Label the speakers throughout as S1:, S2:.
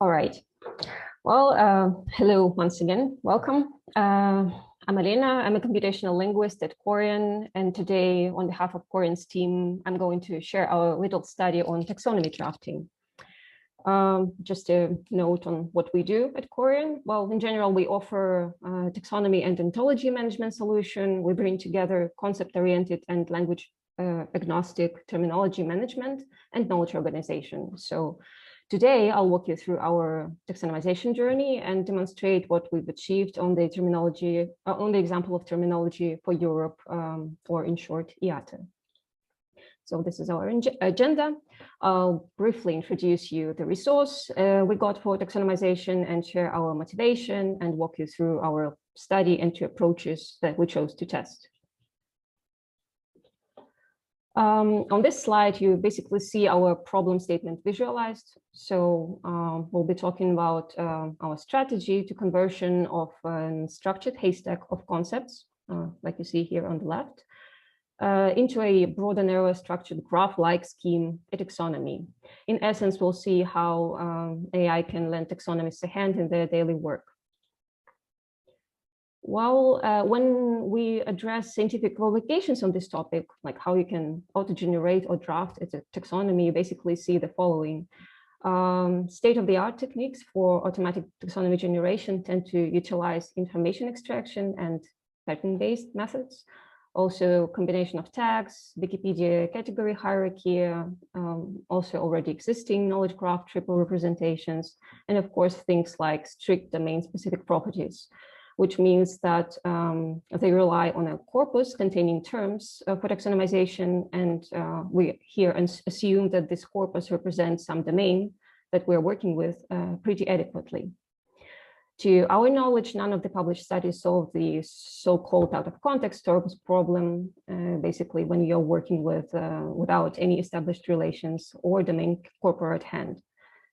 S1: All right. Well, hello once again. Welcome. I'm Elena. I'm a computational linguist at Corian, and today, on behalf of Corian's team, I'm going to share our little study on taxonomy drafting. Just a note on what we do at Corian. Well, in general, we offer taxonomy and ontology management solution. We bring together concept-oriented and language agnostic terminology management and knowledge organization. So today, I'll walk you through our taxonomization journey and demonstrate what we've achieved on the terminology, on the example of terminology for Europe, or in short, IATE. So this is our agenda. I'll briefly introduce you the resource we got for taxonomization and share our motivation and walk you through our study and two approaches that we chose to test. On this slide, you basically see our problem statement visualized. So we'll be talking about our strategy to conversion of a structured haystack of concepts, like you see here on the left, into a broader, narrower structured graph-like scheme, a taxonomy. In essence, we'll see how AI can lend taxonomists a hand in their daily work. Well, when we address scientific publications on this topic, like how you can auto-generate or draft a taxonomy, you basically see the following. State-of-the-art techniques for automatic taxonomy generation tend to utilize information extraction and pattern-based methods. Also, combination of tags, Wikipedia category hierarchy, also already existing knowledge graph triple representations, and of course, things like strict domain-specific properties, which means that they rely on a corpus containing terms for taxonomization, and we here assume that this corpus represents some domain that we're working with pretty adequately. To our knowledge, none of the published studies solve the so-called out-of-context terms problem, basically when you're working with without any established relations or domain corpora at hand.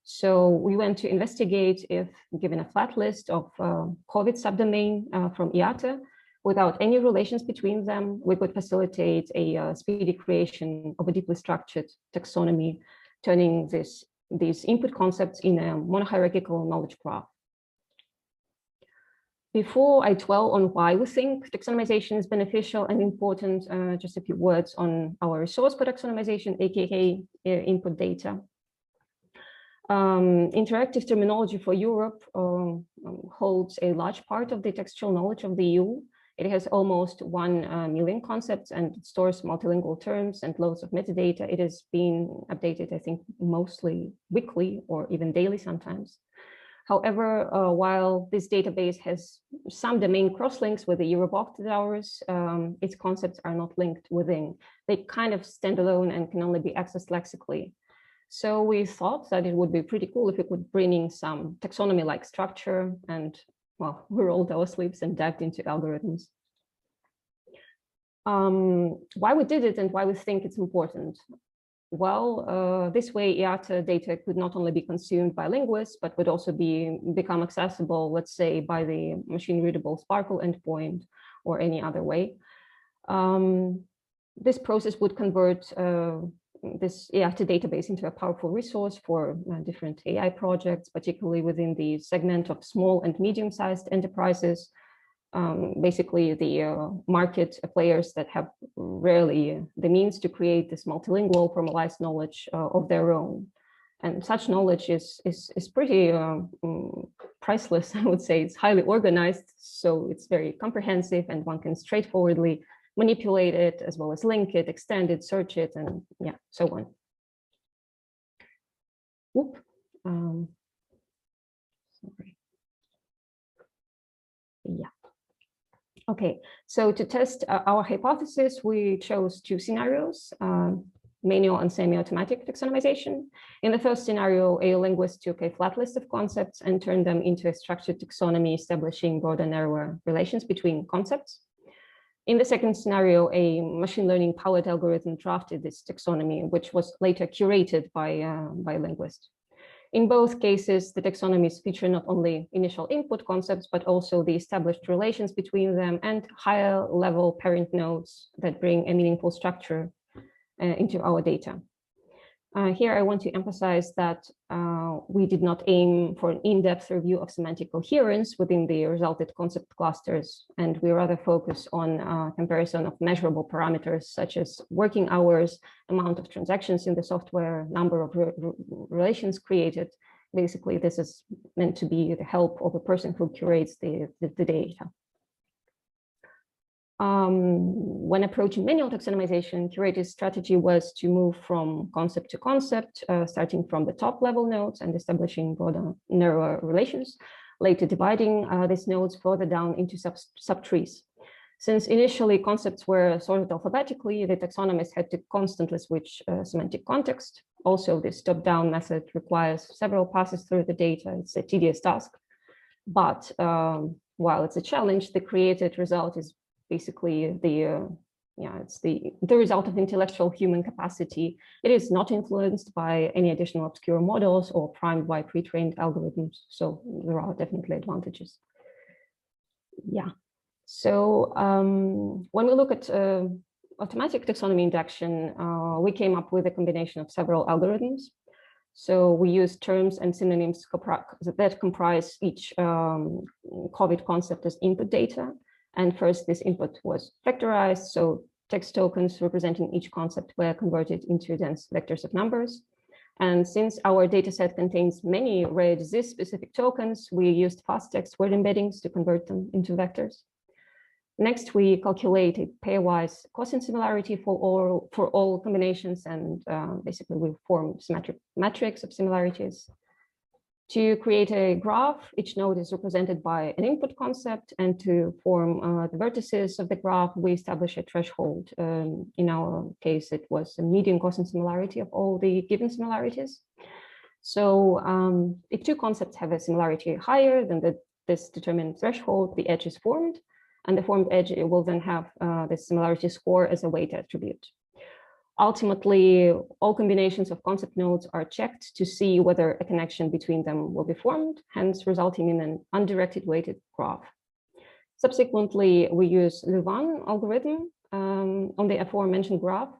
S1: So we went to investigate if, given a flat list of COVID subdomain from IATE, without any relations between them, we could facilitate a speedy creation of a deeply structured taxonomy, turning these input concepts in a monohierarchical knowledge graph. Before I dwell on why we think taxonomization is beneficial and important, just a few words on our resource for taxonomization, aka input data. Interactive terminology for Europe holds a large part of the textual knowledge of the EU. It has almost 1 million concepts and it stores multilingual terms and loads of metadata. It is being updated, I think, mostly weekly or even daily sometimes. However, while this database has some domain crosslinks with the Europe Octet hours, its concepts are not linked within. They kind of stand alone and can only be accessed lexically. So we thought that it would be pretty cool if we could bring in some taxonomy-like structure, and well, we rolled our sleeves and dived into algorithms. Why we did it and why we think it's important? Well, this way IATE data could not only be consumed by linguists, but would also become accessible, let's say, by the machine-readable Sparkle endpoint or any other way. This process would convert this IATE database into a powerful resource for different AI projects, particularly within the segment of small and medium-sized enterprises, basically the market players that have rarely the means to create this multilingual formalized knowledge of their own. And such knowledge is pretty priceless, I would say. It's highly organized, so it's very comprehensive and one can straightforwardly manipulate it as well as link it, extend it, search it, and yeah, so on. Whoop. Sorry. Yeah. Okay, so to test our hypothesis, we chose 2 scenarios, manual and semi-automatic taxonomization. In the first scenario, a linguist took a flat list of concepts and turned them into a structured taxonomy, establishing broader, narrower relations between concepts. In the second scenario, a machine learning powered algorithm drafted this taxonomy, which was later curated by a linguist. In both cases, the taxonomies feature not only initial input concepts, but also the established relations between them and higher level parent nodes that bring a meaningful structure into our data. Here, I want to emphasize that we did not aim for an in-depth review of semantic coherence within the resulted concept clusters, and we rather focus on comparison of measurable parameters such as working hours, amount of transactions in the software, number of relations created. Basically, this is meant to be the help of a person who curates the data. When approaching manual taxonomization, curator's strategy was to move from concept to concept, starting from the top level nodes and establishing broader, narrower relations, later dividing these nodes further down into subtrees. Since initially concepts were sorted alphabetically, the taxonomist had to constantly switch semantic context. Also, this top-down method requires several passes through the data. It's a tedious task, but while it's a challenge, the created result is basically the result of intellectual human capacity. It is not influenced by any additional obscure models or primed by pre-trained algorithms. So there are definitely advantages. Yeah. So when we look at automatic taxonomy induction, we came up with a combination of several algorithms. So we use terms and synonyms that comprise each COVID concept as input data. And first, this input was vectorized. So text tokens representing each concept were converted into dense vectors of numbers. And since our dataset contains many rare disease-specific tokens, we used fast text word embeddings to convert them into vectors. Next, we calculated pairwise cosine similarity for all combinations, and basically we formed symmetric matrix of similarities. To create a graph, each node is represented by an input concept, and to form the vertices of the graph, we establish a threshold. In our case, it was a median cosine similarity of all the given similarities. So if two concepts have a similarity higher than this determined threshold, the edge is formed, and the formed edge will then have the similarity score as a weight attribute. Ultimately, all combinations of concept nodes are checked to see whether a connection between them will be formed, hence resulting in an undirected weighted graph. Subsequently, we use Louvain algorithm on the aforementioned graph.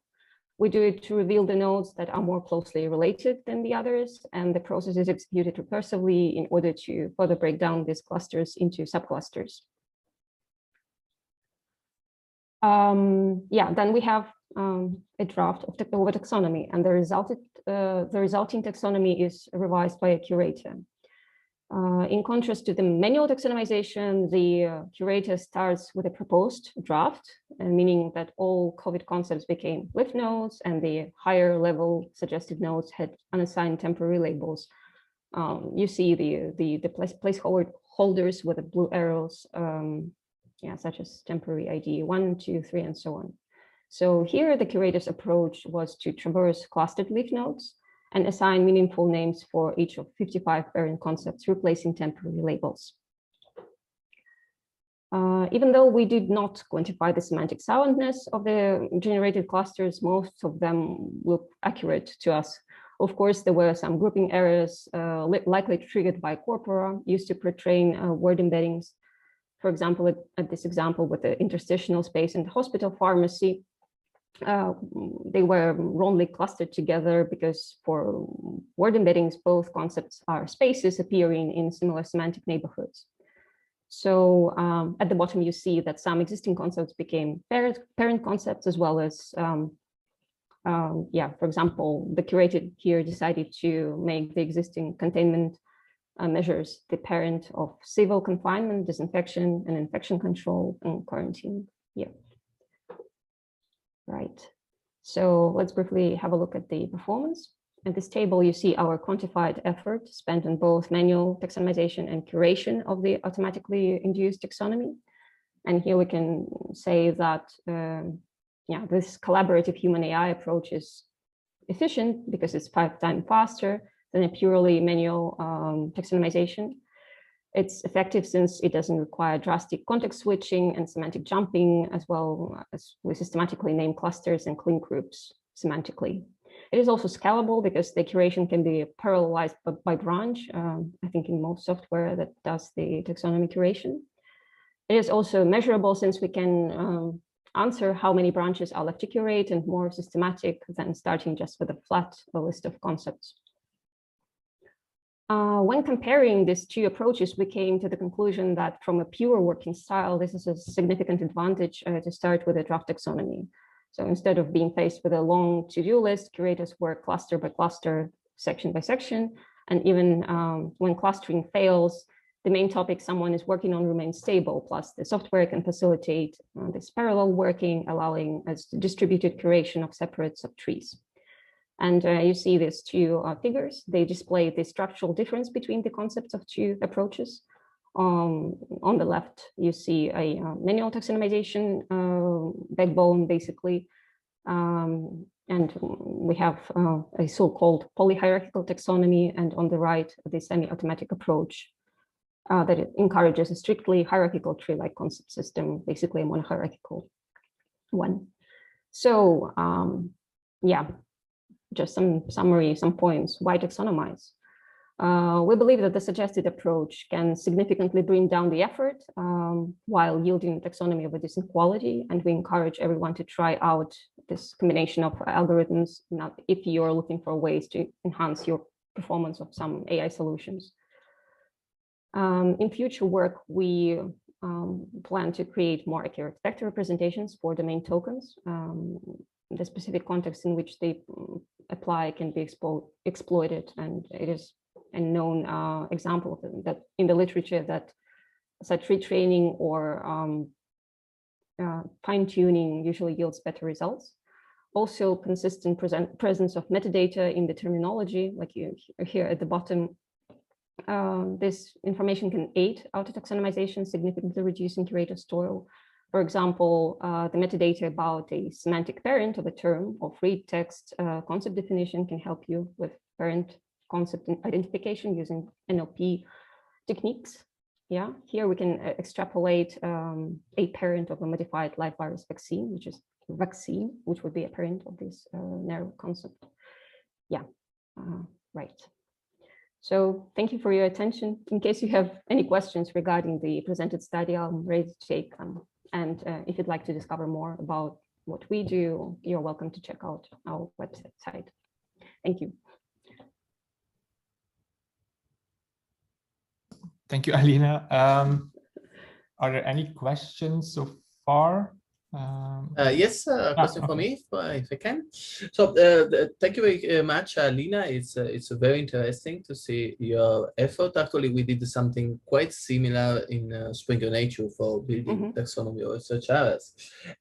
S1: We do it to reveal the nodes that are more closely related than the others, and the process is executed recursively in order to further break down these clusters into subclusters. Then we have a draft of taxonomy, and the resulting taxonomy is revised by a curator. In contrast to the manual taxonomization, the curator starts with a proposed draft, meaning that all COVID concepts became lymph nodes, and the higher level suggested nodes had unassigned temporary labels. You see the placeholders with the blue arrows, such as temporary ID 1, 2, 3, and so on. So here the curator's approach was to traverse clustered leaf nodes and assign meaningful names for each of 55 parent concepts, replacing temporary labels. Even though we did not quantify the semantic soundness of the generated clusters, most of them look accurate to us. Of course, there were some grouping errors likely triggered by corpora used to pre-train word embeddings. For example, at this example with the interstitial space in the hospital pharmacy, they were wrongly clustered together because for word embeddings, both concepts are spaces appearing in similar semantic neighborhoods. So at the bottom, you see that some existing concepts became parent concepts, as well as, for example, the curator here decided to make the existing containment measures the parent of civil confinement, disinfection, and infection control, and quarantine. Right. So let's briefly have a look at the performance. In this table, you see our quantified effort spent on both manual taxonomization and curation of the automatically induced taxonomy. And here we can say that this collaborative human AI approach is efficient because it's 5 times faster than a purely manual taxonomization. It's effective since it doesn't require drastic context switching and semantic jumping, as well as we systematically name clusters and clean groups semantically. It is also scalable because the curation can be parallelized by branch, I think in most software that does the taxonomy curation. It is also measurable since we can answer how many branches are left to curate and more systematic than starting just with a flat list of concepts. When comparing these two approaches, we came to the conclusion that from a pure working style, this is a significant advantage to start with a draft taxonomy. So instead of being faced with a long to-do list, curators work cluster by cluster, section by section, and even when clustering fails, the main topic someone is working on remains stable, plus the software can facilitate this parallel working, allowing us distributed curation of separate subtrees. And you see these two figures. They display the structural difference between the concepts of two approaches. On the left, you see a manual taxonomization backbone, basically. And we have a so-called polyhierarchical taxonomy, and on the right, the semi-automatic approach that it encourages a strictly hierarchical tree-like concept system, basically a monohierarchical one. So, yeah. Just some summary, some points. Why taxonomize? We believe that the suggested approach can significantly bring down the effort while yielding a taxonomy of a decent quality. And we encourage everyone to try out this combination of algorithms if you're looking for ways to enhance your performance of some AI solutions. In future work, we plan to create more accurate vector representations for domain tokens. The specific context in which they apply can be exploited, and it is a known example of that in the literature that such retraining or fine-tuning usually yields better results. Also, consistent presence of metadata in the terminology, like you here at the bottom. This information can aid auto-taxonomization, significantly reducing curator's toil. For example, the metadata about a semantic parent of a term or free text concept definition can help you with parent concept identification using NLP techniques. Yeah, here we can extrapolate a parent of a modified live virus vaccine, which is vaccine, which would be a parent of this narrow concept. Yeah, right. So thank you for your attention. In case you have any questions regarding the presented study, I'm ready to take them. And if you'd like to discover more about what we do, you're welcome to check out our website. Thank you.
S2: Thank you, Alina. Are there any questions so far?
S3: Yes, a question for me, if I can. So thank you very much, Alina. It's very interesting to see your effort. Actually, we did something quite similar in Springer Nature for building taxonomy or research areas.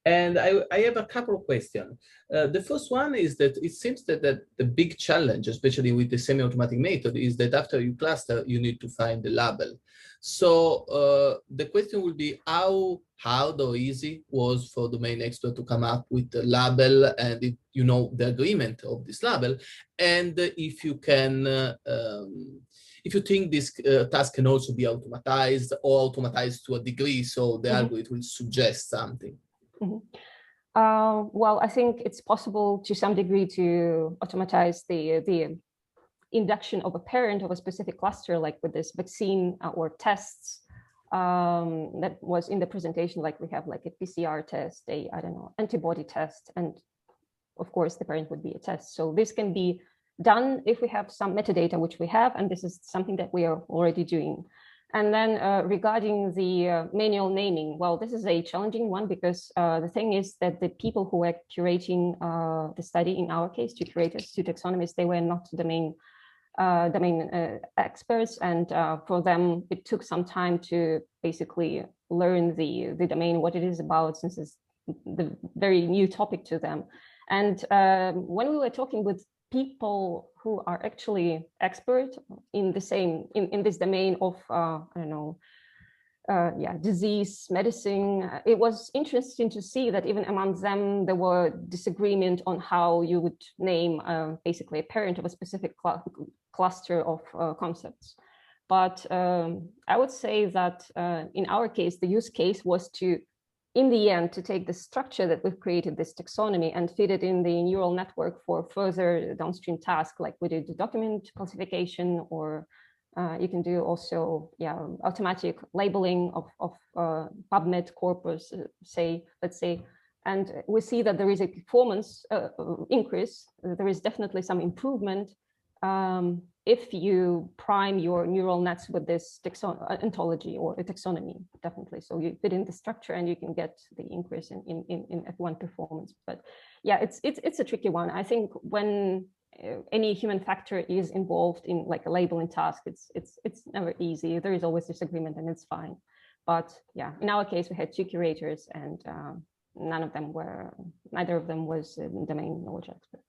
S3: And I have a couple of questions. The first one is that it seems that the big challenge, especially with the semi-automatic method, is that after you cluster, you need to find the label. So the question will be how hard or easy was for domain expert to come up with the label and the agreement of this label, and if you can, if you think this task can also be automatized or automatized to a degree, so the algorithm will suggest something.
S1: Well, I think it's possible to some degree to automatize the induction of a parent of a specific cluster, like with this vaccine or tests that was in the presentation, like we have like a PCR test, I don't know, antibody test, and of course the parent would be a test. So this can be done if we have some metadata, which we have, and this is something that we are already doing. And then regarding the manual naming, well, this is a challenging one because the thing is that the people who were curating the study, in our case, two curators, two taxonomists, they were not the main experts, and for them it took some time to basically learn the domain, what it is about, since it's the very new topic to them. And when we were talking with people who are actually expert in the same in this domain of I don't know, disease medicine, it was interesting to see that even among them there were disagreement on how you would name basically a parent of a specific cluster of concepts. But I would say that in our case, the use case was to, in the end, to take the structure that we've created, this taxonomy, and feed it in the neural network for further downstream tasks, like we did the document classification, or you can do also automatic labeling of PubMed corpus, let's say And we see that there is a performance increase. There is definitely some improvement if you prime your neural nets with this ontology or a taxonomy, definitely. So you fit in the structure and you can get the increase in F1 performance. But yeah, it's a tricky one. I think when any human factor is involved in like a labeling task, it's never easy. There is always disagreement, and it's fine. But yeah, in our case, we had 2 curators, and neither of them was domain knowledge expert.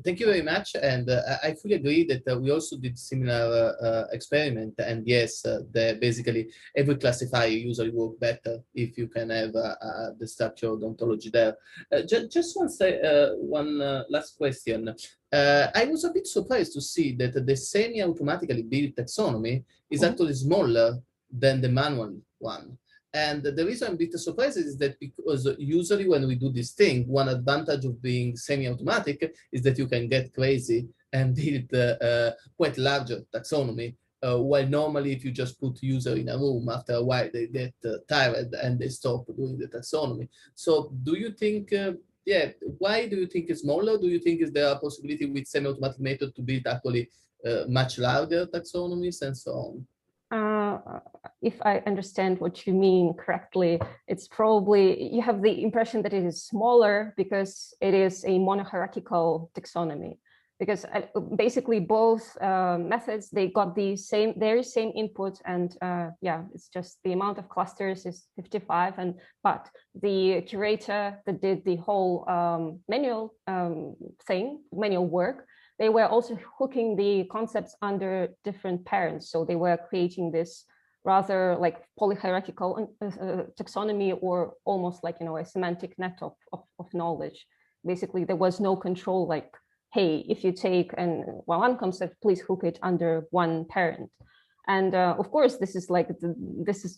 S3: Thank you very much, and I fully agree that we also did similar experiment, and yes, basically every classifier usually work better if you can have the structured ontology there. Just one last question. I was a bit surprised to see that the semi-automatically built taxonomy is actually smaller than the manual one. And the reason I'm a bit surprised is that because usually when we do this thing, one advantage of being semi-automatic is that you can get crazy and build quite larger taxonomy. While normally if you just put user in a room, after a while they get tired and they stop doing the taxonomy. So do you think, why do you think it's smaller? Do you think is there a possibility with semi-automatic method to build actually much larger taxonomies and so on?
S1: If I understand what you mean correctly, it's probably, you have the impression that it is smaller because it is a monohierarchical taxonomy. Because basically both methods, they got the very same input, and yeah, it's just the amount of clusters is 55, but the curator that did the whole manual work, they were also hooking the concepts under different parents. So they were creating this rather like polyhierarchical taxonomy, or almost like, a semantic net of knowledge. Basically, there was no control like, hey, if you take one concept, please hook it under one parent. And of course, this is like,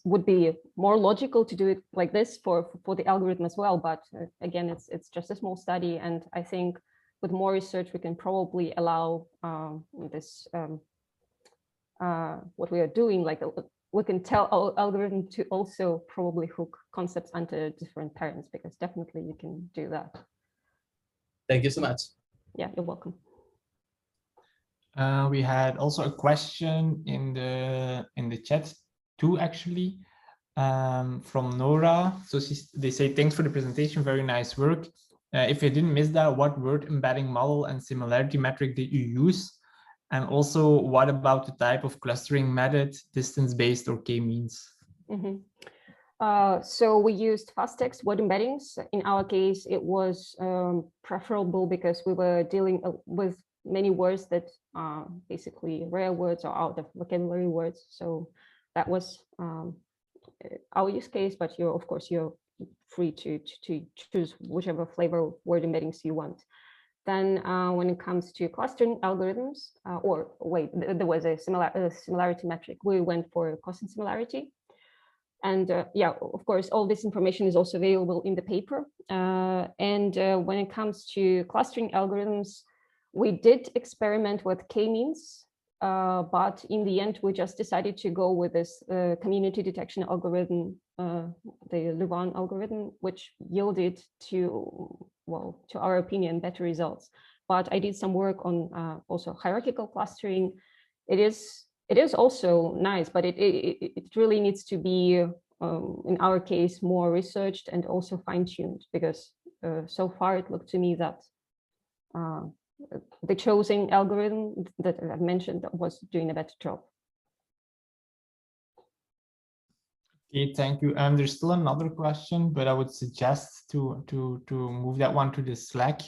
S1: would be more logical to do it like this for the algorithm as well. But again, it's just a small study. And I think with more research, we can probably allow this, what we are doing, like we can tell our algorithm to also probably hook concepts under different parents, because definitely you can do that.
S3: Thank you so much.
S1: Yeah, you're welcome.
S2: We had also a question in the chat too, actually, from Nora. So they say, thanks for the presentation, very nice work. If you didn't miss that, what word embedding model and similarity metric did you use? And also, what about the type of clustering method, distance-based or k-means?
S1: So we used fast text word embeddings. In our case, it was preferable because we were dealing with many words that are basically rare words or out of vocabulary words. So that was our use case, but of course, you're free to choose whichever flavor word embeddings you want. Then when it comes to clustering algorithms, there was a similarity metric. We went for constant similarity. And yeah, of course, all this information is also available in the paper. When it comes to clustering algorithms, we did experiment with k-means, but in the end, we just decided to go with this community detection algorithm, the Louvain algorithm, which yielded to our opinion, better results. But I did some work on also hierarchical clustering. It is also nice, but it really needs to be, in our case, more researched and also fine-tuned, because so far it looked to me that the chosen algorithm that I've mentioned was doing a better job.
S2: Okay, thank you. And there's still another question, but I would suggest to move that one to the Slack.